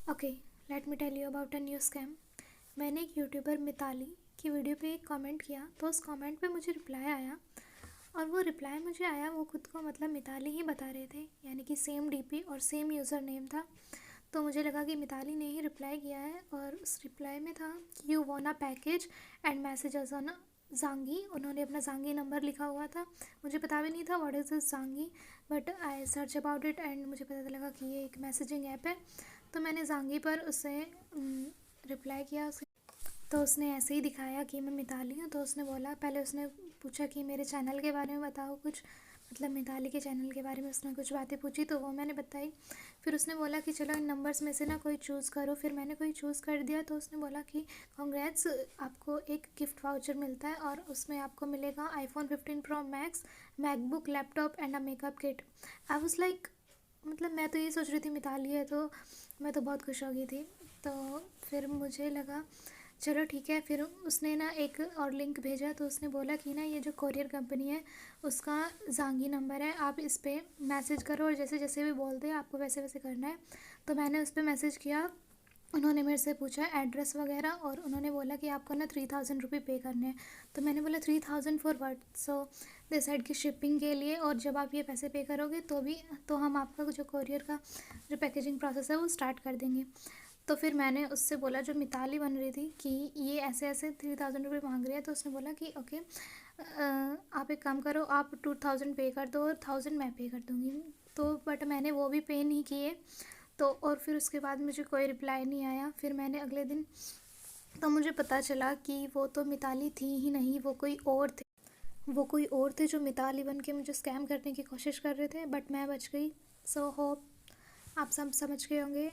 Okay, let me tell you about a new scam. मैंने एक YouTuber Mitali की video पे एक कमेंट किया, तो उस कमेंट पे मुझे रिप्लाई आया। और वो रिप्लाई मुझे आया, वो खुद को मतलब मिताली ही बता रहे थे, यानी कि सेम डीपी और सेम यूज़र नेम था। तो मुझे लगा कि मिताली ने ही रिप्लाई किया है, और उस रिप्लाई में था कि you won a package and messages on Zangi. उन्होंने अपना जांगी नंबर लिखा हुआ था। मुझे पता भी नहीं था what is this Zangi, but I search about it and मुझे पता लगा कि ये एक मैसेजिंग ऐप है। तो मैंने जांगी पर उसे रिप्लाई किया उसे। तो उसने ऐसे ही दिखाया कि मैं मिताली हूँ। तो उसने बोला, पहले उसने पूछा कि मेरे चैनल के बारे में बताओ कुछ, मतलब मिताली के चैनल के बारे में उसने कुछ बातें पूछी, तो वो मैंने बताई। फिर उसने बोला कि चलो इन नंबर्स में से ना कोई चूज़ करो। फिर मैंने कोई चूज़ कर दिया। तो उसने बोला कि कॉन्ग्रेट्स, आपको एक गिफ्ट वाउचर मिलता है और उसमें आपको मिलेगा iPhone 15 Pro Max, MacBook, laptop and a makeup kit. I was like, मतलब मैं तो ये सोच रही थी मिताली है, तो मैं तो बहुत खुश हो गई थी। तो फिर मुझे लगा चलो ठीक है। फिर उसने ना एक और लिंक भेजा। तो उसने बोला कि ना ये जो कोरियर कंपनी है उसका जांगी नंबर है, आप इस पर मैसेज करो और जैसे जैसे भी बोलते हैं आपको वैसे वैसे करना है। तो मैंने उस पर मैसेज किया। उन्होंने मेरे से पूछा एड्रेस वगैरह, और उन्होंने बोला कि आपको ना 3000 रुपये पे करने हैं। तो मैंने बोला 3000 for what. So they side की शिपिंग के लिए, और जब आप ये पैसे पे करोगे तो हम आपका जो कोरियर का जो पैकेजिंग प्रोसेस है वो स्टार्ट कर देंगे। तो फिर मैंने उससे बोला, जो मिताली बन रही थी, कि ये ऐसे ऐसे 3000 रुपये मांग रही है। तो उसने बोला कि ओके, आप एक काम करो, आप 2000 पे कर दो और 1000 मैं पे कर दूँगी। तो बट मैंने वो भी पे नहीं किए। तो और फिर उसके बाद मुझे कोई रिप्लाई नहीं आया। फिर मैंने अगले दिन, तो मुझे पता चला कि वो तो मिताली थी ही नहीं, वो कोई और थे। वो कोई और थे जो मिताली बन के मुझे स्कैम करने की कोशिश कर रहे थे, बट मैं बच गई। सो होप आप सब समझ गए होंगे